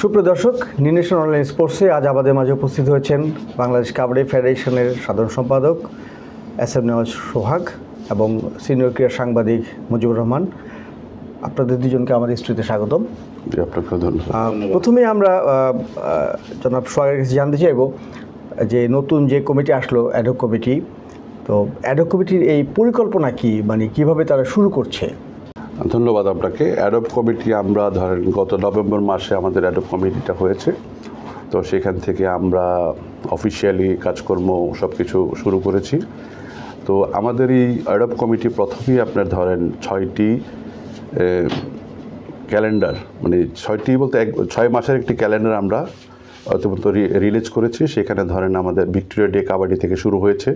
সুপ্রিয় দর্শক, নিনেশন অনলাইন স্পোর্টসে আজ আমাদের মাঝে উপস্থিত হয়েছেন বাংলাদেশ কাবাডি ফেডারেশনের সাধারণ সম্পাদক এস.এম. নেওয়াজ সোহাগ এবং সিনিয়র ক্রীড়া সাংবাদিক মুজিবুর রহমান। আপনাদের দুজনকে আমাদের স্টুডিওতে স্বাগতম। আপনাকে ধন্যবাদ। প্রথমে আমরা জনাব সোহাগের কাছে জানতে চাইব যে নতুন যে কমিটি আসলো অ্যাডহক কমিটি, তো অ্যাডহক কমিটির এই পরিকল্পনা কি, মানে কিভাবে তারা শুরু করছে? ধন্যবাদ আপনাকে। অ্যাডপ কমিটি আমরা ধরেন গত নভেম্বর মাসে আমাদের অ্যাডপ কমিটিটা হয়েছে, তো সেখান থেকে আমরা অফিসিয়ালি কাজকর্ম সব কিছু শুরু করেছি। তো আমাদের এই অ্যাডপ কমিটি প্রথমেই আপনার ধরেন 6টি ক্যালেন্ডার, মানে 6টি বলতে 6 মাসের একটি ক্যালেন্ডার আমরা অত্যন্ত রিলিজ করেছি। সেখানে ধরেন আমাদের ভিক্টোরিয়া ডে কাবাডি থেকে শুরু হয়েছে,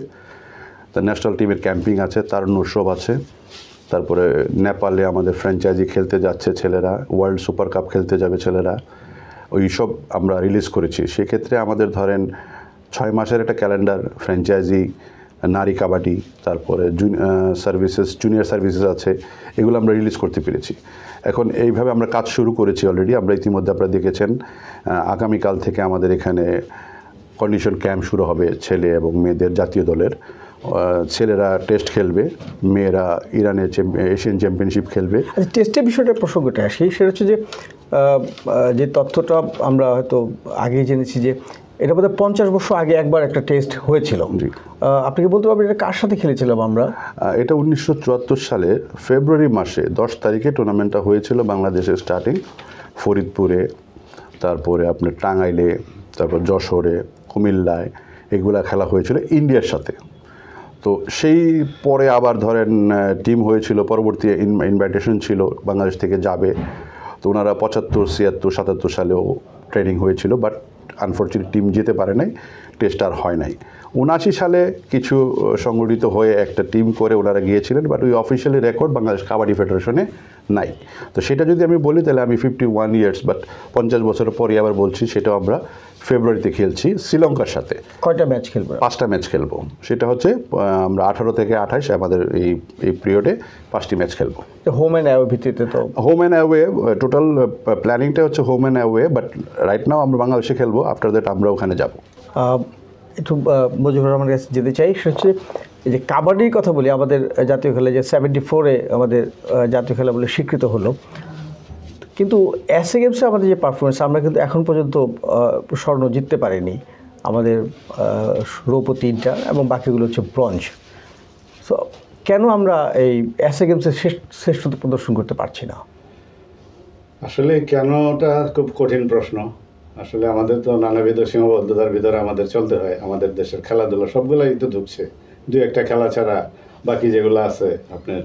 তার ন্যাশনাল টিমের ক্যাম্পিং আছে, তারুণ্য উৎসব আছে, তারপরে নেপালে আমাদের ফ্র্যাঞ্চাইজি খেলতে যাচ্ছে ছেলেরা, ওয়ার্ল্ড সুপার কাপ খেলতে যাবে ছেলেরা, ওই সব আমরা রিলিজ করেছি। সেক্ষেত্রে আমাদের ধরেন 6 মাসের একটা ক্যালেন্ডার, ফ্র্যাঞ্চাইজি, নারী কাবাডি, তারপরে জুনিয়র সার্ভিসেস আছে, এগুলো আমরা রিলিজ করতে পেরেছি। এখন এইভাবে আমরা কাজ শুরু করেছি অলরেডি। আমরা ইতিমধ্যে আপনারা দেখেছেন আগামীকাল থেকে আমাদের এখানে কন্ডিশন ক্যাম্প শুরু হবে ছেলে এবং মেয়েদের জাতীয় দলের। ছেলেরা টেস্ট খেলবে, মেয়েরা ইরানের এশিয়ান চ্যাম্পিয়নশিপ খেলবে। টেস্টের বিষয়টা প্রসঙ্গটা আসি, সেটা হচ্ছে যে তথ্যটা আমরা হয়তো আগেই জেনেছি যে এটা বোধহয় 50 বছর আগে একবার একটা টেস্ট হয়েছিল। আপনি কি বলতে পারবেন এটা কার সাথে খেলেছিলাম আমরা? এটা 1974 সালে ফেব্রুয়ারি মাসে 10 তারিখে টুর্নামেন্টটা হয়েছিল বাংলাদেশের স্টার্টিং ফরিদপুরে, তারপরে আপনার টাঙ্গাইলে, তারপর যশোরে, কুমিল্লায়, এগুলা খেলা হয়েছিল ইন্ডিয়ার সাথে। তো সেই পরে আবার ধরেন টিম হয়েছিল, পরবর্তী ইনভাইটেশন ছিল বাংলাদেশ থেকে যাবে, তো ওনারা 75, 76, 77 সালেও ট্রেনিং হয়েছিল, বাট আনফর্চুনেট টিম যেতে পারে নাই, টেস্ট আর হয় নাই। 79 সালে কিছু সংগঠিত হয়ে একটা টিম করে ওনারা গিয়েছিলেন, বাট ওই অফিসিয়ালি রেকর্ড বাংলাদেশ কাবাডি ফেডারেশনে নাই। তো সেটা যদি আমি বলি তাহলে আমি 51 ইয়ার্স, বাট 50 বছরের পরে আবার বলছি, সেটাও আমরা ফেব্রুয়ারিতে খেলছি শ্রীলঙ্কার সাথে। কয়টা ম্যাচ খেলবো? 5টা ম্যাচ খেলবো। সেটা হচ্ছে আমরা 18 থেকে 28 আমাদের এই পিরিয়ডে 5টি ম্যাচ খেলবো। হোম অ্যান্ড অ্যাওয়ে ভিত্তিতে? তো হোম অ্যান্ড অ্যাওয়ে টোটাল প্ল্যানিংটা হচ্ছে home and away, but right now আমরা বাংলাদেশে খেলবো, আফটার দ্যাট আমরা ওখানে যাব। একটু মুজিবুর রহমানের কাছে যেতে চাই, সেটা হচ্ছে এই যে কাবাডির কথা বলি, আমাদের জাতীয় খেলা যে 74-এ আমাদের জাতীয় খেলা বলে স্বীকৃত হলো, কিন্তু এসএ গেমসে আমাদের যে পারফরমেন্স, আমরা কিন্তু এখন পর্যন্ত স্বর্ণ জিততে পারিনি। আমাদের রৌপ্য 3টা এবং বাকিগুলো হচ্ছে ব্রঞ্জ। সো কেন আমরা এই এসএ গেমসে শ্রেষ্ঠত্ব প্রদর্শন করতে পারছি না? আসলে কেনটা খুব কঠিন প্রশ্ন। আসলে আমাদের তো নানাবিধ সীমাবদ্ধতার ভিতরে আমাদের চলতে হয়। আমাদের দেশের খেলাধুলা সবগুলাই তো ঢুকছে, 2-1টা খেলা ছাড়া বাকি যেগুলো আছে আপনার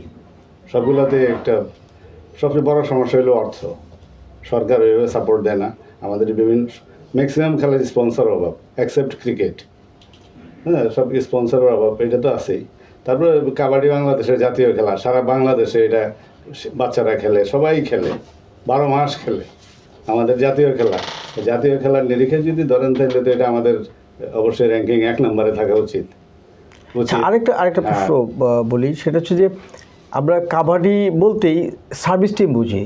সবগুলোতে একটা সবচেয়ে বড় সমস্যা হলো অর্থ। সরকার ওইভাবে সাপোর্ট দেয় না। আমাদের বিভিন্ন ম্যাক্সিমাম খেলার স্পন্সর অভাব, অ্যাকসেপ্ট ক্রিকেট, হ্যাঁ, সব স্পন্সরের অভাব, এটা তো আছেই। তারপরে কাবাডি বাংলাদেশের জাতীয় খেলা, সারা বাংলাদেশে এটা বাচ্চারা খেলে, সবাই খেলে, 12 মাস খেলে আমাদের জাতীয় খেলা। জাতীয় খেলার নিরিখে যদি ধরেন তাহলে তো এটা আমাদের অবশ্যই র্যাঙ্কিং 1 নম্বরে থাকা উচিত। আরেকটা প্রশ্ন বলি, সেটা হচ্ছে যে আমরা কাবাডি বলতেই সার্ভিস টিম বুঝি,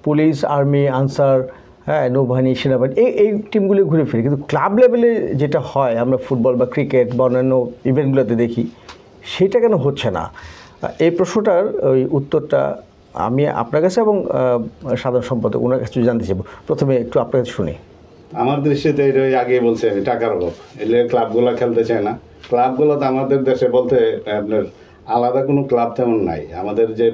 পুলিশ, আর্মি, আনসার, হ্যাঁ, নৌবাহিনী, সেনাবাহিনী, এই টিমগুলো ঘুরে ফিরি, কিন্তু ক্লাব লেভেলে যেটা হয় আমরা ফুটবল বা ক্রিকেট বা অন্যান্য ইভেন্টগুলোতে দেখি, সেটা কেন হচ্ছে না? এই প্রশ্নটার ওই উত্তরটা আমি আপনার কাছে এবং সাধারণ সম্পাদক ওনার কাছে জানতে চাইব। প্রথমে একটু আপনার কাছে শুনি। আমার দৃষ্টিতে এটা আগেই বলছি আমি, টাকার অভাব। এলে ক্লাবগুলো খেলতে চায় না। ক্লাবগুলো তো আমাদের দেশে বলতে আপনার আলাদা কোনো ক্লাব তেমন নাই। আমাদের যে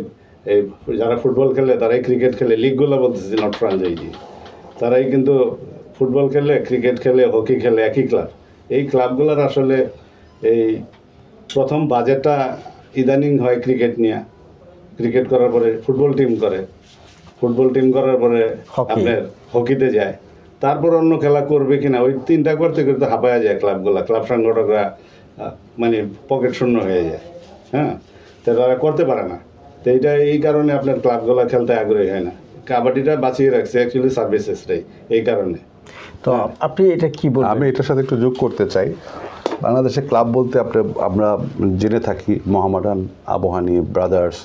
এই যারা ফুটবল খেলে তারাই ক্রিকেট খেলে, লিগগুলো বলতেছি নট ফ্রাঞ্চাইজি, তারাই কিন্তু ফুটবল খেলে, ক্রিকেট খেলে, হকি খেলে, একই ক্লাব। এই ক্লাবগুলোর আসলে এই প্রথম বাজেটটা ইদানিং হয় ক্রিকেট নিয়ে, ক্রিকেট করার পরে ফুটবল টিম করে, ফুটবল টিম করার পরে আপনার হকিতে যায়, তারপর অন্য খেলা করবে কিনা, ওই 3টা করতে করতে হাঁপায়া যায় ক্লাবগুলা। ক্লাব সংগঠকরা মানে পকেট শূন্য হয়ে যায়, হ্যাঁ, তো তারা করতে পারে না। তো এই কারণে আপনার ক্লাবগুলা খেলতে আগ্রহী হয় না। কাবাডিটা বাঁচিয়ে রাখছে অ্যাকচুয়ালি সার্ভিসেসটাই, এই কারণে। তো আপনি এটা কি বলবেন? আমি এটার সাথে একটু যোগ করতে চাই। বাংলাদেশে ক্লাব বলতে আমরা জেনে থাকি মোহামেডান, আবাহনী, ব্রাদার্স,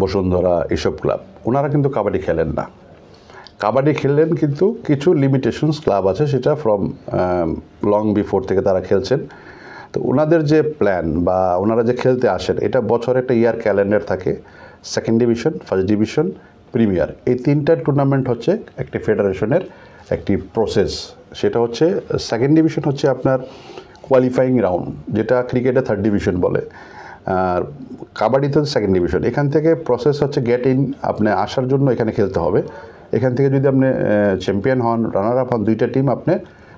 বসুন্ধরা, এসব ক্লাব। ওনারা কিন্তু কাবাডি খেলেন না। কাবাডি খেললেন, কিন্তু কিছু লিমিটেশনস ক্লাব আছে, সেটা ফ্রম লং বিফোর থেকে তারা খেলছেন। তো ওনাদের যে প্ল্যান বা ওনারা যে খেলতে আসেন, এটা বছরে একটা ইয়ার ক্যালেন্ডার থাকে, second division, first division, premier, এই তিনটা টুর্নামেন্ট হচ্ছে একটি ফেডারেশনের একটি প্রসেস। সেটা হচ্ছে সেকেন্ড ডিভিশন হচ্ছে আপনার কোয়ালিফাইং রাউন্ড, যেটা ক্রিকেটে থার্ড ডিভিশন বলে, আর কাবাডিতে সেকেন্ড ডিভিশন। এখান থেকে প্রসেস হচ্ছে গেট ইন, আপনি আসার জন্য এখানে খেলতে হবে। এখান থেকে যদি আপনি চ্যাম্পিয়ন হন, রানার আপ হন, দুইটা টিম আপনি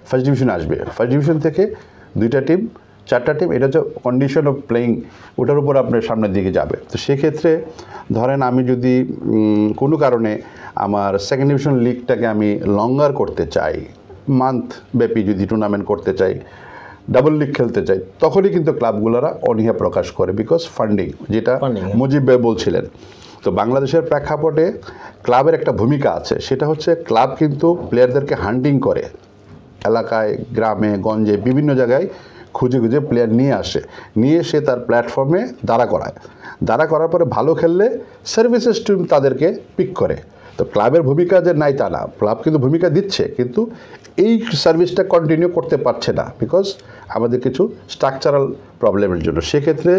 ফার্স্ট ডিভিশনে আসবে। ফার্স্ট ডিভিশন থেকে দুইটা টিম, চারটা টিম, এটা হচ্ছে কন্ডিশন অফ প্লেয়িং, ওটার উপর আপনার সামনের দিকে যাবে। তো সেক্ষেত্রে ধরেন আমি যদি কোনো কারণে আমার সেকেন্ড ডিভিশন লিগটাকে আমি লঙ্গার করতে চাই, মান্থ ব্যাপী যদি টুর্নামেন্ট করতে চাই, ডাবল লিগ খেলতে চাই, তখনই কিন্তু ক্লাবগুলোরা অনীহা প্রকাশ করে, বিকজ ফান্ডিং, যেটা মুজিব ভাই বলছিলেন। তো বাংলাদেশের প্রেক্ষাপটে ক্লাবের একটা ভূমিকা আছে, সেটা হচ্ছে ক্লাব কিন্তু প্লেয়ারদেরকে হান্টিং করে, এলাকায়, গ্রামে, গঞ্জে, বিভিন্ন জায়গায় খুঁজে খুঁজে প্লেয়ার নিয়ে আসে, নিয়ে এসে তার প্ল্যাটফর্মে দাঁড়া করায়। দাঁড়া করার পরে ভালো খেললে সার্ভিসেস টিম তাদেরকে পিক করে। তো ক্লাবের ভূমিকা যে নাই তা না, ক্লাব কিন্তু ভূমিকা দিচ্ছে, কিন্তু এই সার্ভিসটা কন্টিনিউ করতে পারছে না, বিকজ আমাদের কিছু স্ট্রাকচারাল প্রবলেমের জন্য। সেক্ষেত্রে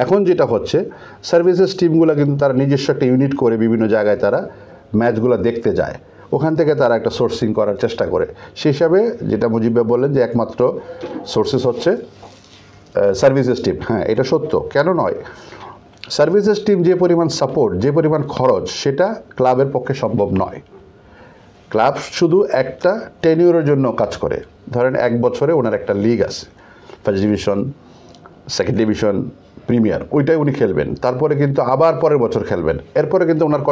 এখন যেটা হচ্ছে, সার্ভিসেস টিমগুলো কিন্তু তারা নিজস্ব একটা ইউনিট করে বিভিন্ন জায়গায় তারা ম্যাচগুলো দেখতে যায়, ওখান থেকে তারা একটা সোর্সিং করার চেষ্টা করে। সেই হিসাবে যেটা মুজিব ভাই বললেন যে একমাত্র সোর্সেস হচ্ছে সার্ভিসেস টিম। হ্যাঁ, এটা সত্য, কেন নয়? সার্ভিসেস টিম যে পরিমাণ সাপোর্ট, যে পরিমাণ খরচ, সেটা ক্লাবের পক্ষে সম্ভব নয়। ক্লাব শুধু একটা টেনিউরের জন্য কাজ করে। ধরেন 1 বছরে ওনার একটা লিগ আছে, first division, second division, premier, ওইটাই উনি খেলবেন, তারপরে কিন্তু আবার পরের বছর খেলবেন, এরপরে কিন্তু ওনার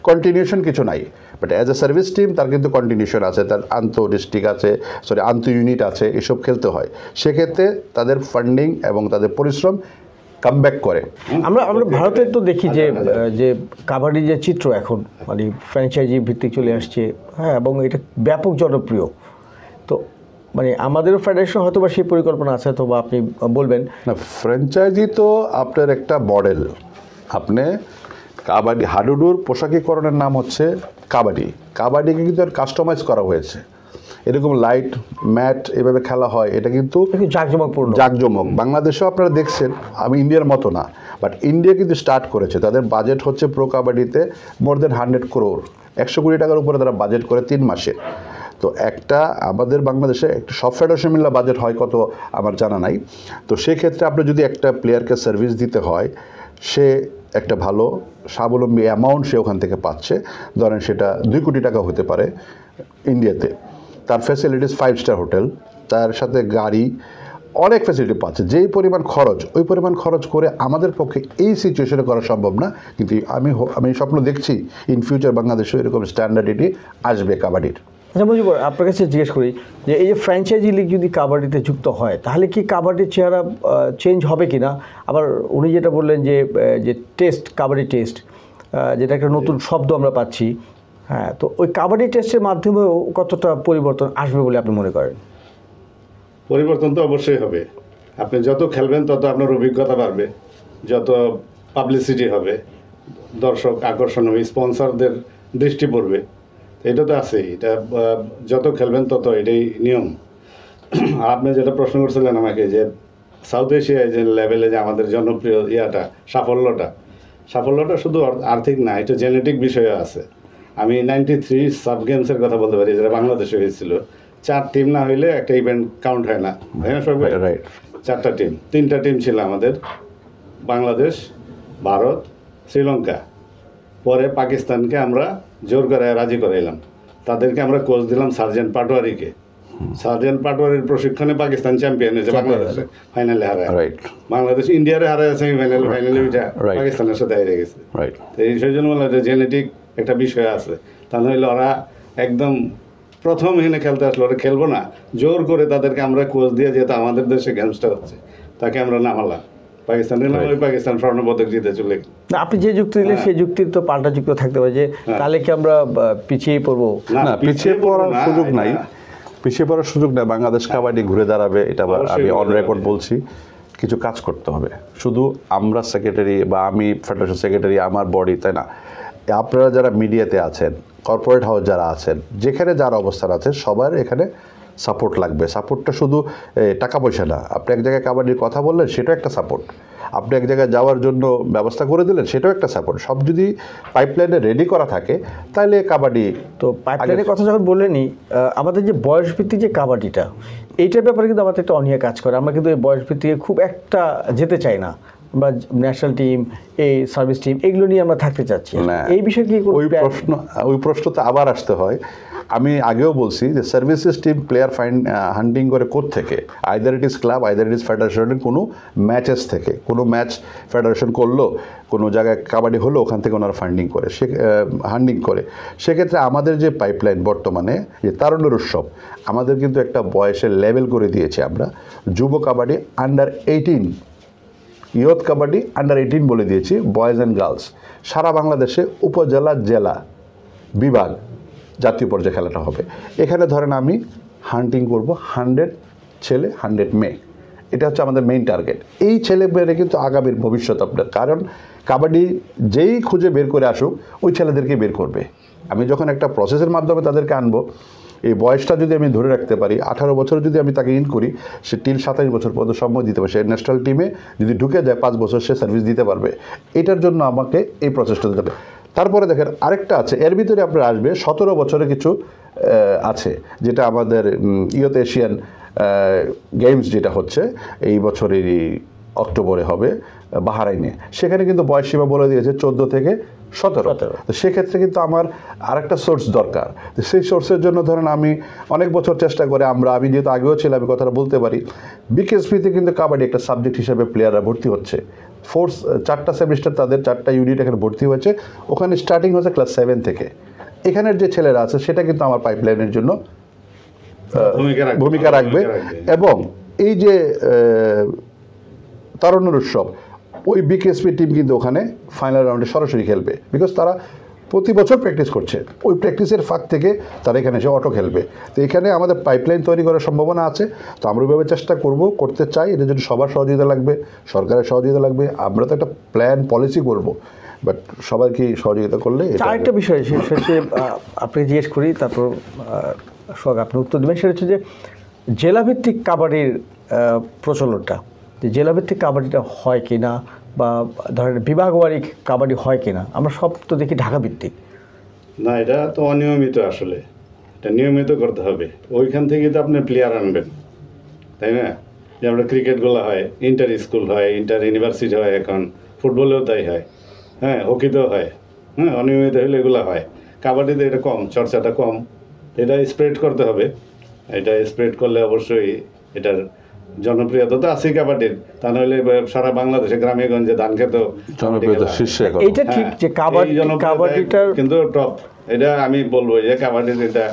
কন্টিনিউশন কিছু নাই। But as a service team তার কিন্তু কন্টিনিউশন আছে, তার আন্তঃ ডিস্ট্রিক্ট আছে, আন্তঃ ইউনিট আছে, এসব খেলতে হয়। সেক্ষেত্রে তাদের ফান্ডিং এবং তাদের পরিশ্রম কামব্যাক করে। আমরা ভারতে তো দেখি যে কাবাডি যে চিত্র এখন মানে ফ্র্যাঞ্চাইজি ভিত্তিক চলে আসছে, হ্যাঁ, এবং এটা ব্যাপক জনপ্রিয়। তো মানে আমাদেরও ফেডারেশন হয়তো বা সেই পরিকল্পনা আছে, তো বা আপনি বলবেন। না, ফ্র্যাঞ্চাইজি তো আপনার একটা মডেল। আপনি কাবাডি, হাডুডুর পোশাকীকরণের নাম হচ্ছে কাবাডি। কাবাডিকে কিন্তু আর কাস্টমাইজ করা হয়েছে, এরকম লাইট ম্যাট এভাবে খেলা হয়, এটা কিন্তু জাঁকজমক। বাংলাদেশেও আপনারা দেখছেন, আমি ইন্ডিয়ার মতো না, বাট ইন্ডিয়া কিন্তু স্টার্ট করেছে। তাদের বাজেট হচ্ছে প্রো কাবাডিতে মোর দেন 100 crore, 100 কোটি টাকার উপরে তারা বাজেট করে 3 মাসে। তো একটা আমাদের বাংলাদেশে একটা সব ফেডারেশন মিলে বাজেট হয় কত আমার জানা নাই। তো সেক্ষেত্রে আপনি যদি একটা প্লেয়ারকে সার্ভিস দিতে হয়, সে একটা ভালো স্বাবলম্বী অ্যামাউন্ট সে ওখান থেকে পাচ্ছে, ধরেন সেটা 2 কোটি টাকা হতে পারে ইন্ডিয়াতে। তার ফ্যাসিলিটিস 5 স্টার হোটেল, তার সাথে গাড়ি, অনেক ফ্যাসিলিটি পাচ্ছে। যেই পরিমাণ খরচ, ওই পরিমাণ খরচ করে আমাদের পক্ষে এই সিচুয়েশনে করা সম্ভব না। কিন্তু আমি স্বপ্ন দেখছি ইন ফিউচার বাংলাদেশে এরকম স্ট্যান্ডার্ডিটি আসবে কাবাডির। আচ্ছা মুজিবুর, আপনার কাছে জিজ্ঞেস করি যে এই যে ফ্র্যাঞ্চাইজি লিগ যদি কাবাডিতে যুক্ত হয়, তাহলে কি কাবাডির চেহারা চেঞ্জ হবে কি না? আবার উনি যেটা বললেন যে টেস্ট, কাবাডি টেস্ট, যেটা একটা নতুন শব্দ আমরা পাচ্ছি, হ্যাঁ, তো ওই কাবাডি টেস্টের মাধ্যমেও কতটা পরিবর্তন আসবে বলে আপনি মনে করেন? পরিবর্তন তো অবশ্যই হবে। আপনি যত খেলবেন তত আপনার অভিজ্ঞতা বাড়বে, যত পাবলিসিটি হবে, দর্শক আকর্ষণ হবে, স্পন্সরদের দৃষ্টি পড়বে। এটা তো আছেই, এটা যত খেলবেন তত এটাই নিয়ম। আর আপনি যেটা প্রশ্ন করছিলেন আমাকে, যে সাউথ এশিয়ায় যে লেভেলে যে আমাদের জনপ্রিয় সাফল্যটা শুধু আর্থিক না, এটা জেনেটিক বিষয়ে আছে। আমি 93 সাব গেমসের কথা বলতে পারি, যেটা বাংলাদেশে হয়েছিল। 4 টিম না হইলে একটা ইভেন্ট কাউন্ট হয় না, হ্যাঁ সব রাইট। 4টা টিম, 3টা টিম ছিল আমাদের, বাংলাদেশ, ভারত, শ্রীলঙ্কা। পরে পাকিস্তানকে আমরা জোর করে রাজি করাইলাম, তাদেরকে আমরা কোচ দিলাম সার্জেন্ট পাটোয়ারিকে। সার্জেন্ট পাটোয়ারির প্রশিক্ষণে পাকিস্তান চ্যাম্পিয়ন হয়েছে, বাংলাদেশে ফাইনালে হারায়। বাংলাদেশ ইন্ডিয়ারে হারায় সেমিফাইনালে ওইটা পাকিস্তানের সাথে হেরে গেছে। সেই জন্য বললাম যে জেনেটিক একটা বিষয় আছে। তা নইলে ওরা একদম প্রথম এখানে খেলতে আসলে ওরা খেলবো না, জোর করে তাদেরকে আমরা কোচ দিয়ে, যেহেতু আমাদের দেশে গেমসটা হচ্ছে, তাকে আমরা নামালাম। পাকিস্তানের নাম, ওই পাকিস্তান স্বর্ণপদক জিতে চলে গেল। না, আপনি যে যুক্তি দিলেন সেই যুক্তির তো পাল্টা যুক্ত থাকতে পারে, যে তাহলে কি আমরা পিছিয়ে পড়বো? না, পিছিয়ে পড়ার সুযোগ নাই, পিছিয়ে পড়ার সুযোগ নেই। বাংলাদেশ কাবাডি ঘুরে দাঁড়াবে, এটা আমি অন রেকর্ড বলছি। কিছু কাজ করতে হবে, শুধু আমরা সেক্রেটারি বা আমি ফেডারেশন সেক্রেটারি, আমার বডি, তাই না। আপনারা যারা মিডিয়াতে আছেন, কর্পোরেট হাউস যারা আছেন, যেখানে যার অবস্থান আছে সবার এখানে সাপোর্ট লাগবে। সাপোর্টটা শুধু টাকা পয়সা না, আপনি এক জায়গায় কাবাডির কথা বললেন সেটাও একটা সাপোর্ট, আপনি এক জায়গায় যাওয়ার জন্য ব্যবস্থা করে দিলেন সেটাও একটা সাপোর্ট। সব যদি পাইপলাইনে রেডি করা থাকে তাহলে কাবাডি। তো পাইপলাইনের কথা যখন বললেনই, আমাদের যে বয়সভিত্তিক যে কাবাডিটা, এইটার ব্যাপারে কিন্তু আমাদের একটা অনীহা কাজ করে। আমরা কিন্তু এই বয়সভিত্তিকে খুব একটা যেতে চাই না। আমরা ন্যাশনাল টিম, এই সার্ভিস টিম, এগুলো নিয়ে আমরা থাকতে চাচ্ছি। এই বিষয়ে কি ওই প্রশ্নতে আবার আসতে হয়। আমি আগেও বলছি যে সার্ভিসেস টিম প্লেয়ার হান্টিং করে থেকে, either it is club, either it is ফেডারেশনের কোনো ম্যাচেস থেকে, কোনো ম্যাচ ফেডারেশন করলো, কোনো জায়গায় কাবাডি হলো, ওখান থেকে ওনারা হান্ডিং করে। সেক্ষেত্রে আমাদের যে পাইপলাইন বর্তমানে যে তারুণ্যের উৎসব, আমাদের কিন্তু একটা বয়সের লেভেল করে দিয়েছি আমরা। যুব kabaddi under 18, youth kabaddi under 18 বলে দিয়েছি, বয়েজ অ্যান্ড গার্লস। সারা বাংলাদেশে উপজেলা, জেলা, বিভাগ, জাতীয় পর্যায়ে খেলাটা হবে। এখানে ধরেন আমি হান্টিং করব 100 ছেলে 100 মেয়ে, এটা হচ্ছে আমাদের মেইন টার্গেট। এই ছেলে মেয়েরা কিন্তু আগামীর ভবিষ্যৎ আপনার, কারণ কাবাডি যেই খুঁজে বের করে আসুক ওই ছেলেদেরকে বের করবে। আমি যখন একটা প্রসেসের মাধ্যমে তাদেরকে আনবো, এই বয়সটা যদি আমি ধরে রাখতে পারি, 18 বছর যদি আমি তাকে ইন করি, সে টিল 27 বছর পর্যন্ত সময় দিতে পারে। সে ন্যাশনাল টিমে যদি ঢুকে যায় 5 বছর সে সার্ভিস দিতে পারবে। এটার জন্য আমাকে এই প্রসেসটা দিতে হবে। তারপরে দেখেন আরেকটা আছে, এর ভিতরে আপনার আসবে 17 বছরে কিছু আছে, যেটা আমাদের ইয়থ এশিয়ান গেমস যেটা হচ্ছে এই বছরেরই অক্টোবরে হবে বাহারাইনে। সেখানে কিন্তু বয়সসীমা বলে দিয়েছে 14 থেকে 17। তো সেক্ষেত্রে কিন্তু আমার আরেকটা সোর্স দরকার। সেই সোর্সের জন্য ধরেন আমি অনেক বছর চেষ্টা করে আমি যেহেতু আগেও ছিলাম, আমি কথাটা বলতে পারি, বিকেএসপিতে কিন্তু কাবাডি একটা সাবজেক্ট হিসেবে প্লেয়াররা ভর্তি হচ্ছে। 4টা সেমিস্টার তাদের 4টা ইউনিট এখানে ভর্তি হয়েছে। ওখানে স্টার্টিং হচ্ছে ক্লাস 7 থেকে। এখানের যে ছেলেরা আছে সেটা কিন্তু আমার পাইপলাইনের জন্য ভূমিকা রাখবে। এবং এই যে তারুণ্যের উৎসব, ওই বিকেএসপি টিম কিন্তু ওখানে ফাইনাল রাউন্ডে সরাসরি খেলবে, বিকজ তারা প্রতি বছর প্র্যাকটিস করছে। ওই প্র্যাকটিসের ফাঁক থেকে তারা এখানে এসে অটো খেলবে। তো এখানে আমাদের পাইপলাইন তৈরি করার সম্ভাবনা আছে। তো আমরা ওইভাবে চেষ্টা করতে চাই। এটার জন্য সবার সহযোগিতা লাগবে, সরকারের সহযোগিতা লাগবে। আমরা তো একটা প্ল্যান পলিসি করব, বাট সবার কি সহযোগিতা করলে। আরেকটা বিষয় সেটা হচ্ছে, আপনি জিজ্ঞেস করি তারপর সোহাগ আপনি উত্তর দেবেন। সেটা হচ্ছে যে জেলাভিত্তিক কাবাডির প্রচলনটা, যে জেলাভিত্তিক কাবাডিটা হয় কি না, বা ধরেন বিভাগওয়ারি কাবাডি হয় কি না। আমরা সব তো দেখি ঢাকা ভিত্তিক। না, এটা তো অনিয়মিত। আসলে এটা নিয়মিত করতে হবে। ওইখান থেকে তো আপনি প্লেয়ার আনবেন, তাই না? যে আমরা ক্রিকেটগুলো হয়, ইন্টার স্কুল হয়, ইন্টার ইউনিভার্সিটি হয়, এখন ফুটবলেও তাই হয়, হ্যাঁ, হকিতেও হয়, হ্যাঁ। অনিয়মিত হলে এগুলো হয়। কাবাডিতে এটা কম, চর্চাটা কম। এটা স্প্রেড করতে হবে। এটা স্প্রেড করলে অবশ্যই এটার জনপ্রিয়তা তো আছেই কাবাডির। তা নাহলে সারা বাংলাদেশে গ্রামে গঞ্জে ধান খেত জনপ্রিয়তা শীর্ষে। এইটা ঠিক যে কাবাডিটার কিন্তু টপ। এটা আমি বলবো যে কাবাডির এটা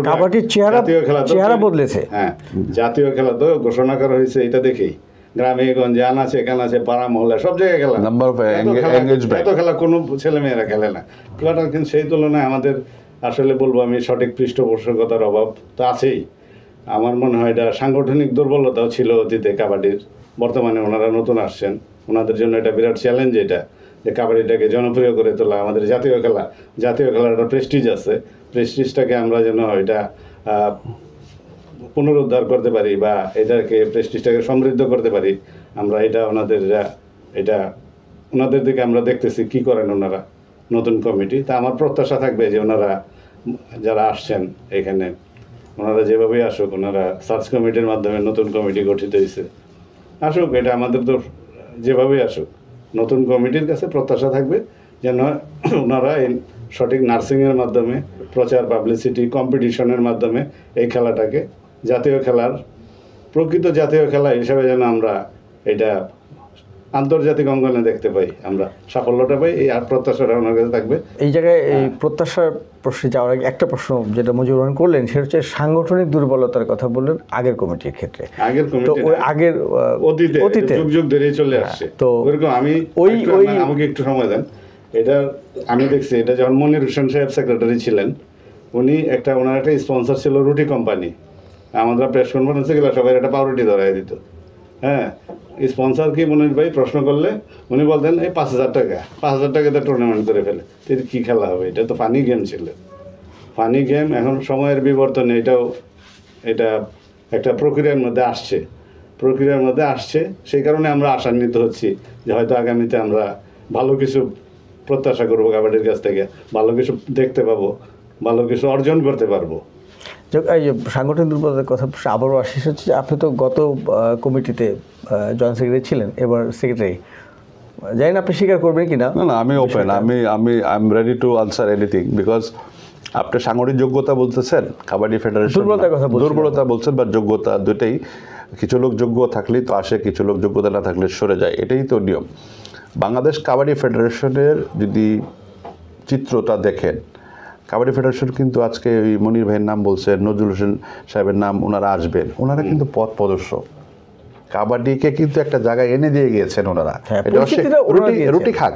কাবাডির চেহারা বদলেছে। হ্যাঁ, জাতীয় খেলা তো ঘোষণা করা হয়েছে এটা দেখেই। গ্রামে গঞ্জে আনাচে কানাচে পাড়া মহল্লা সব জায়গায় খেলা, এত খেলা কোনো ছেলে মেয়েরা খেলে না। কিন্তু সেই তুলনায় আমাদের আসলে বলবো আমি সঠিক পৃষ্ঠপোষকতার অভাব তো আছেই। আমার মনে হয় এটা সাংগঠনিক দুর্বলতাও ছিল অতীতে কাবাডির। বর্তমানে ওনারা নতুন আসছেন, ওনাদের জন্য এটা বিরাট চ্যালেঞ্জ, এটা যে কাবাডিটাকে জনপ্রিয় করে তোলা। আমাদের জাতীয় খেলার একটা প্রেস্টিজ আছে, প্রেস্টিজটাকে আমরা যেন এটা পুনরুদ্ধার করতে পারি বা এটাকে প্রেস্টিজটাকে সমৃদ্ধ করতে পারি। আমরা এটা ওনাদের দিকে আমরা দেখতেছি কি করেন ওনারা, নতুন কমিটি। তা আমার প্রত্যাশা থাকবে যে ওনারা যারা আসছেন এখানে, ওনারা যেভাবেই আসুক, ওনারা সার্চ কমিটির মাধ্যমে নতুন কমিটি গঠিত হয়েছে, আসুক। এটা আমাদের তো যেভাবেই আসুক, নতুন কমিটির কাছে প্রত্যাশা থাকবে যেন ওনারা এই সঠিক নার্সিংয়ের মাধ্যমে, প্রচার, পাবলিসিটি, কম্পিটিশনের মাধ্যমে এই খেলাটাকে প্রকৃত জাতীয় খেলা হিসাবে যেন আমরা এটা আন্তর্জাতিক অঙ্গনে দেখতে পাই, আমরা সাফল্যটা পাই। এই আর প্রত্যাশাটা ওনার কাছে থাকবে। এই জায়গায় এই প্রত্যাশার প্রশ্নে যাওয়ার আগে একটা প্রশ্ন যেটা মুজিবুর রহমান করলেন, সেটা হচ্ছে সাংগঠনিক দুর্বলতার কথা বললেন আগের কমিটির ক্ষেত্রে। অতীতে যুগ ধরেই চলে আসছে। তো ওইরকম আমাকে একটু সময় দেন। এটা আমি দেখছি, এটা যখন মনির হোসেন সাহেব সেক্রেটারি ছিলেন, ওনার একটা স্পন্সর ছিল রুটি কোম্পানি। আমাদের প্রেস কনফারেন্সে গেলে সবাই একটা পাউরুটি ধরাই দিত, হ্যাঁ। স্পন্সর কি মনির ভাই প্রশ্ন করলে উনি বলতেন এই 5,000 টাকা 5,000 টাকাতে টুর্নামেন্ট করে ফেলে তো কী খেলা হবে, এটা তো ফানি গেম ছিল। ফানি গেম এখন সময়ের বিবর্তনে এটা একটা প্রক্রিয়ার মধ্যে আসছে সেই কারণে আমরা আশান্বিত হচ্ছি যে হয়তো আগামীতে আমরা ভালো কিছু প্রত্যাশা করবো কাবাডির কাছ থেকে, ভালো কিছু দেখতে পাবো, ভালো কিছু অর্জন করতে পারবো। এই যে সাংগঠনিক দুর্বলতার কথা আবারও আসিস হচ্ছে যে আপনি তো গত কমিটিতে জয়েন্ট সেক্রেটারি ছিলেন, এবার সেক্রেটারি, জানি না আপনি স্বীকার করবেন কি না। না আমি open, I am ready to answer anything, because আপনি সাংগঠনিক যোগ্যতা বলতেছেন, কাবাডি ফেডারেশন দুর্বলতার কথা বলছেন। দুর্বলতা বলছেন বা যোগ্যতা, দুটাই। কিছু লোক যোগ্য থাকলেই তো আসে, কিছু লোক যোগ্যতা না থাকলে সরে যায়, এটাই তো নিয়ম। বাংলাদেশ কাবাডি ফেডারেশনের যদি চিত্রটা দেখেন, কাবাডি ফেডারেশন কিন্তু আজকে ওই মনির ভাইয়ের নাম বলছে, নজরুল হোসেন সাহেবের নাম, ওনারা আসবেন, ওনারা কিন্তু পথ প্রদর্শক, কাবাডিকে কিন্তু একটা জায়গায় এনে দিয়ে গিয়েছেন ওনারা। হ্যাঁ, এটা পরিচিতিটা ওনারা দিয়েছেন। রুটি খাক,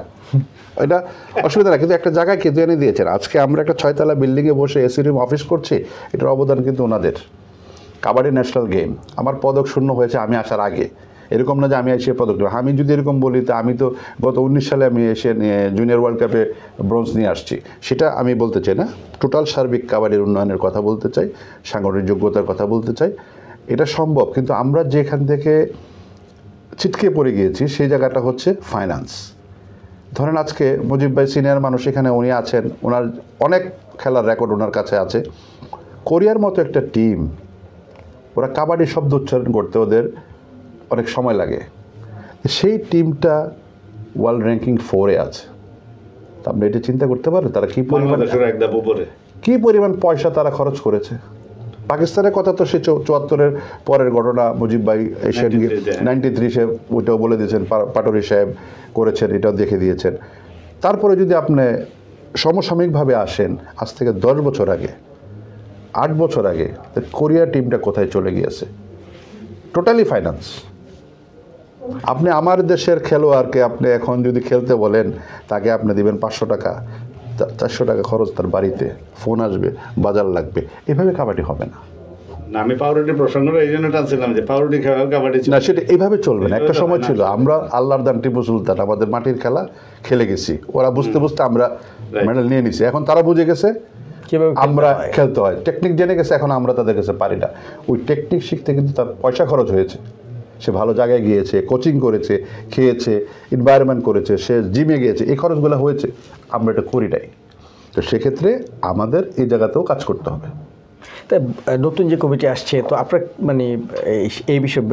এটা অসুবিধা না, কিন্তু একটা জায়গায় কিন্তু এনে দিয়েছেন। আজকে আমরা একটা 6 তলা বিল্ডিংয়ে বসে এসি রুম অফিস করছি, এটার অবদান কিন্তু ওনাদের। কাবাডি ন্যাশনাল গেম, আমার পদক শূন্য হয়েছে আমি আসার আগে, এরকম না যে আমি এসে পদক নেব। আমি যদি এরকম বলি তো আমি তো গত 19 সালে আমি এশিয়ান জুনিয়র ওয়ার্ল্ড কাপে ব্রোঞ্জ নিয়ে আসছি, সেটা আমি বলতে চাই না। টোটাল সার্বিক কাবাডির উন্নয়নের কথা বলতে চাই, সাংগঠনিক যোগ্যতার কথা বলতে চাই। এটা সম্ভব, কিন্তু আমরা যেখান থেকে ছিটকে পড়ে গিয়েছি সেই জায়গাটা হচ্ছে ফাইন্যান্স। ধরেন আজকে মুজিব ভাই সিনিয়র মানুষ, এখানে উনি আছেন, ওনার অনেক খেলার রেকর্ড ওনার কাছে আছে। কোরিয়ার মতো একটা টিম, ওরা কাবাডি শব্দ উচ্চারণ করতে ওদের অনেক সময় লাগে, সেই টিমটা ওয়ার্ল্ড র্যাঙ্কিং 4-এ আছে। তা আপনি এটা চিন্তা করতে পারেন তারা কী পরিমাণ পয়সা তারা খরচ করেছে। পাকিস্তানের কথা তো সে 74-এর পরের ঘটনা, মুজিব ভাই এশিয়ান 93 সে ওইটাও বলে দিয়েছেন, পাটোরি সাহেব করেছেন, এটাও দেখে দিয়েছেন। তারপরে যদি আপনি সমসাময়িকভাবে আসেন, আজ থেকে 10 বছর আগে, 8 বছর আগে কোরিয়া টিমটা কোথায় চলে গিয়েছে, টোটালি ফাইন্যান্স। আপনি আমার দেশের খেলোয়াড়কে আপনি এখন যদি খেলতে বলেন, তাকে আপনি দিবেন 500 টাকা, 400 টাকা খরচ তার বাড়িতে, ফোন আসবে, বাজার লাগবে, এভাবে কাবাডি হবে না। আমি পাউরুটি প্রসঙ্গটা এই জন্য টানছিলাম যে পাউরুটি খেলা কাবাডি না, সেটা এইভাবে চলবে না। একটা সময় ছিল আমরা আল্লাহর দান টিপু সুলতান, আমাদের মাটির খেলা খেলে গেছি, ওরা বুঝতে বুঝতে আমরা মেডেল নিয়ে নিছি। এখন তারা বুঝে গেছে আমরা খেলতে হয়, টেকনিক জেনে গেছে, এখন আমরা তাদের কাছে পারি না। ওই টেকনিক শিখতে কিন্তু তার পয়সা খরচ হয়েছে, সে ভালো জায়গায় গিয়েছে, কোচিং করেছে, খেয়েছে, এনভায়রনমেন্ট করেছে, সে জিমে গিয়েছে, এই খরচগুলো হয়েছে, আমরা এটা করি নাই। তো সেক্ষেত্রে আমাদের এই জায়গাতেও কাজ করতে হবে। তাই নতুন যে কমিটি আসছে, তো আপনার মানে এই বিষয়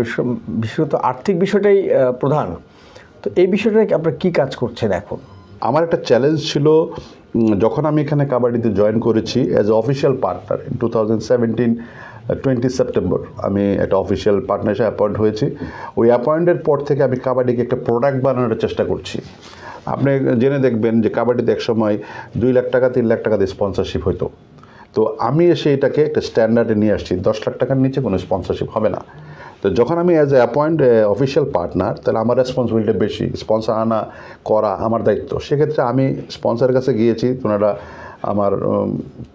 বিশেষত আর্থিক বিষয়টাই প্রধান, তো এই বিষয়টা আপনারা কী কাজ করছেন এখন? আমার একটা চ্যালেঞ্জ ছিল, যখন আমি এখানে কাবাডিতে জয়েন করেছি as a official partner, 2017 20 September আমি একটা অফিসিয়াল পার্টনার হিসেবে অ্যাপয়েন্ট হয়েছি। ওই অ্যাপয়েন্টের পর থেকে আমি কাবাডিকে একটা প্রোডাক্ট বানানোর চেষ্টা করছি। আপনি জেনে দেখবেন যে কাবাডিতে একসময় 2 লাখ টাকা 3 লাখ টাকা দিয়ে স্পন্সরশিপ হতো। তো আমি এসে এটাকে একটা স্ট্যান্ডার্ডে নিয়ে আসছি, 10 লাখ টাকার নিচে কোনো স্পন্সরশিপ হবে না। তো যখন আমি as a appoint official partner, তাহলে আমার রেসপন্সিবিলিটি বেশি, স্পন্সর আনা করা আমার দায়িত্ব। সেক্ষেত্রে আমি স্পন্সরের কাছে গিয়েছি, ওনারা আমার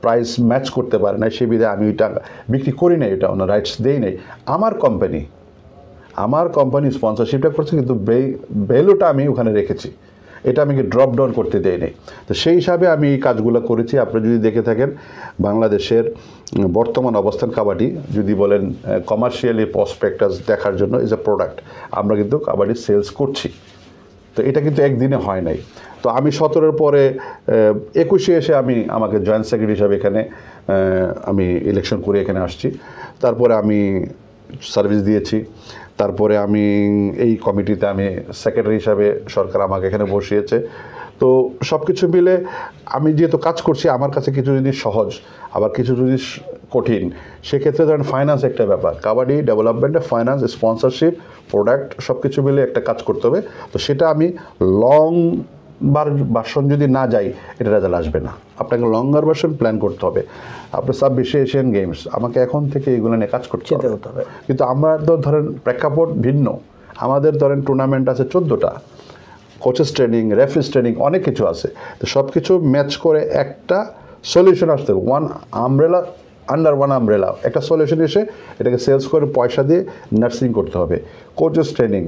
প্রাইস ম্যাচ করতে পারে না, সে বিধে আমি ওইটা বিক্রি করি নাই, এটা ওনার রাইটস দেই নাই। আমার কোম্পানি স্পন্সরশিপটা করছে, কিন্তু ভ্যালুটা আমি ওখানে রেখেছি, এটা আমি ড্রপ ডাউন করতে দেই নাই। তো সেই হিসাবে আমি এই কাজগুলো করেছি। আপনি যদি দেখে থাকেন বাংলাদেশের বর্তমান অবস্থান কাবাডি, যদি বলেন কমার্শিয়ালি প্রসপেক্টাস দেখার জন্য ইজ এ প্রোডাক্ট, আমরা কিন্তু কাবাডি সেলস করছি। তো এটা কিন্তু একদিনে হয় নাই। তো আমি 17-এর পরে 21-এ এসে আমাকে জয়েন্ট সেক্রেটারি হিসাবে এখানে আমি ইলেকশন করে এখানে আসছি। তারপরে আমি সার্ভিস দিয়েছি, তারপরে আমি এই কমিটিতে আমি সেক্রেটারি হিসাবে সরকার আমাকে এখানে বসিয়েছে। তো সব কিছু মিলে আমি যেহেতু কাজ করছি, আমার কাছে কিছু জিনিস সহজ, আবার কিছু জিনিস কঠিন। সেক্ষেত্রে ধরেন ফাইন্যান্স একটা ব্যাপার, কাবাডি ডেভেলপমেন্টে ফাইন্যান্স, স্পন্সরশিপ, প্রোডাক্ট সব কিছু মিলে একটা কাজ করতে হবে। তো সেটা আমি লং ভার্সন যদি না যাই, এটা রেজাল্ট আসবে না। আপনাকে লঙ্গার ভার্সন প্ল্যান করতে হবে। আপনার 26 এশিয়ান গেমস, আমাকে এখন থেকে এগুলো নিয়ে কাজ করতে হবে। কিন্তু আমরা তো ধরেন প্রেক্ষাপট ভিন্ন, আমাদের ধরেন টুর্নামেন্ট আছে 14টা, কোচেস ট্রেনিং, রেফারিজ ট্রেনিং, অনেক কিছু আছে। তো সব কিছু ম্যাচ করে একটা সলিউশন আসতে হবে, one umbrella under one umbrella একটা সলিউশন এসে এটাকে সেলস করে পয়সা দিয়ে নার্সিং করতে হবে, কোচেস ট্রেনিং,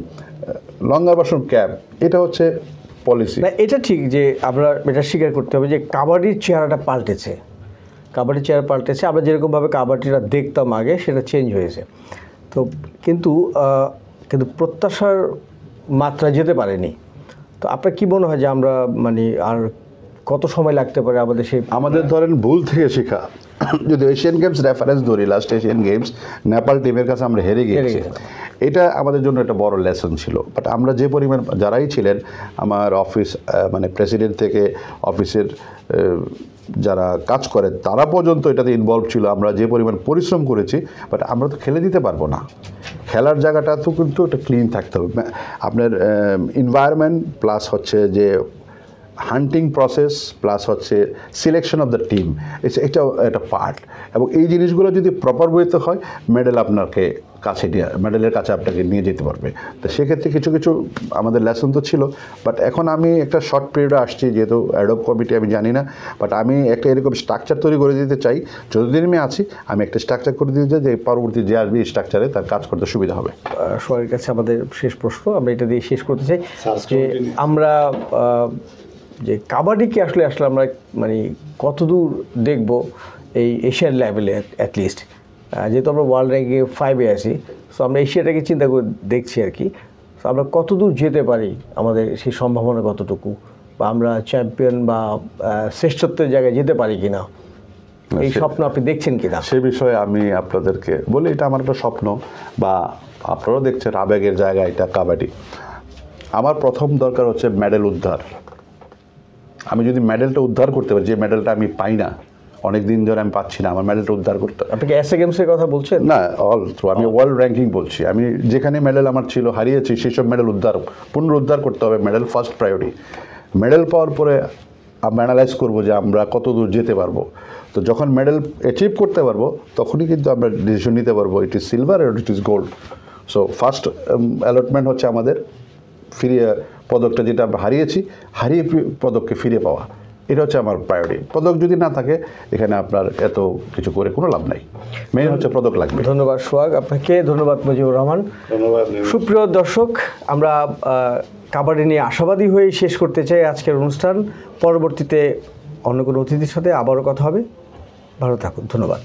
লঙ্গার বাসন ক্যাম্প, এটা হচ্ছে পলিসি। না এটা ঠিক যে আমরা এটা স্বীকার করতে হবে যে কাবাডির চেহারাটা পাল্টেছে, কাবাডির চেহারা পাল্টেছে। আমরা যেরকমভাবে কাবাডিটা দেখতাম আগে সেটা চেঞ্জ হয়েছে, তো কিন্তু প্রত্যাশার মাত্রা যেতে পারেনি। তো আপনার কী মনে হয় যে আমরা মানে আর কত সময় লাগতে পারে আমাদের সেই আমাদের ধরেন ভুল থেকে শেখা, যদি এশিয়ান গেমস রেফারেন্স ধরি, লাস্ট এশিয়ান গেমস নেপাল টিমের কাছে আমরা হেরে গিয়েছি, এটা আমাদের জন্য একটা বড় লেসন ছিল। বাট আমরা যে পরিমাণ যারাই ছিলেন, আমার অফিস মানে প্রেসিডেন্ট থেকে অফিসের যারা কাজ করে তারা পর্যন্ত এটাতে ইনভলভ ছিল, আমরা যে পরিমাণ পরিশ্রম করেছি, বাট আমরা তো খেলে দিতে পারবো না। খেলার জায়গাটা তো কিন্তু একটা ক্লিন থাকতে হবে, আপনার এনভায়রনমেন্ট প্লাস হচ্ছে যে হান্টিং প্রসেস প্লাস হচ্ছে সিলেকশন অফ দ্য টিম, এটাও একটা পার্ট। এবং এই জিনিসগুলো যদি প্রপার ওয়েতে হয়, মেডেল আপনাকে মেডেলের কাছে আপনাকে নিয়ে যেতে পারবে। তো সেক্ষেত্রে কিছু কিছু আমাদের লেসন তো ছিল। বাট এখন আমি একটা শর্ট পিরিয়ডে আসছি, যেহেতু অ্যাডপ কমিটি আমি জানি না, বাট আমি একটা এরকম স্ট্রাকচার তৈরি করে দিতে চাই। যতদিন আমি আছি আমি একটা স্ট্রাকচার করে দিতে চাই, যে পরবর্তী যে আসবে এই স্ট্রাকচারে তার কাজ করতে সুবিধা হবে। সবার কাছে আমাদের শেষ প্রশ্ন, আমরা এটা দিয়ে শেষ করতে চাই যে আমরা যে কাবাডিকে আসলে আমরা মানে কতদূর দেখব এই এশিয়ান লেভেলে অ্যাটলিস্ট, যেহেতু আমরা ওয়ার্ল্ড র্যাঙ্কিংয়ে 5-এ আছি, সো আমরা এশিয়াটাকে চিন্তা করে দেখছি আর কি। সো আমরা কতদূর যেতে পারি, আমাদের সেই সম্ভাবনা কতটুকু, বা আমরা চ্যাম্পিয়ন বা শ্রেষ্ঠত্বের জায়গায় যেতে পারি কিনা, এই স্বপ্ন আপনি দেখছেন কিনা? সে বিষয়ে আমি আপনাদেরকে বলি, এটা আমার একটা স্বপ্ন, বা আপনারাও দেখছেন আবেগের জায়গা এটা কাবাডি। আমার প্রথম দরকার হচ্ছে মেডেল উদ্ধার। আমি যদি মেডেলটা উদ্ধার করতে পারি, যে মেডেলটা আমি পাই না, অনেক দিন ধরে আমি পাচ্ছি না, আমার মেডেলটা উদ্ধার করতে হবে। আপনি কি এসএ গেমসের কথা বলছেন? না, অল থ্রু আমি ওয়ার্ল্ড র্যাঙ্কিং বলছি। আমি যেখানে মেডেল আমার ছিল হারিয়েছি, সেই সব মেডেল পুনরুদ্ধার করতে হবে। Medal first priority. মেডেল পাওয়ার পরে আমরা অ্যানালাইজ করবো যে আমরা কত দূর যেতে পারবো। তো যখন মেডেল অ্যাচিভ করতে পারবো, তখনই কিন্তু আমরা ডিসিশন নিতে পারবো ইট ইজ সিলভার আর it is gold. So first allotment হচ্ছে আমাদের ফিরিয়ে পদকটা, যেটা আমরা হারিয়ে পদককে ফিরে পাওয়া, এটা হচ্ছে আমার প্রায়োরিটি। পদক যদি না থাকে, এখানে আপনার এত কিছু করে কোনো লাভ নাই। মেইন হচ্ছে পদক লাগবে। ধন্যবাদ সোহাগ আপনাকে, ধন্যবাদ মুজিবুর রহমান। ধন্যবাদ। সুপ্রিয় দর্শক, আমরা কাবাডি নিয়ে আশাবাদী হয়ে শেষ করতে চাই আজকের অনুষ্ঠান। পরবর্তীতে অন্য কোনো অতিথির সাথে আবারও কথা হবে। ভালো থাকুন, ধন্যবাদ।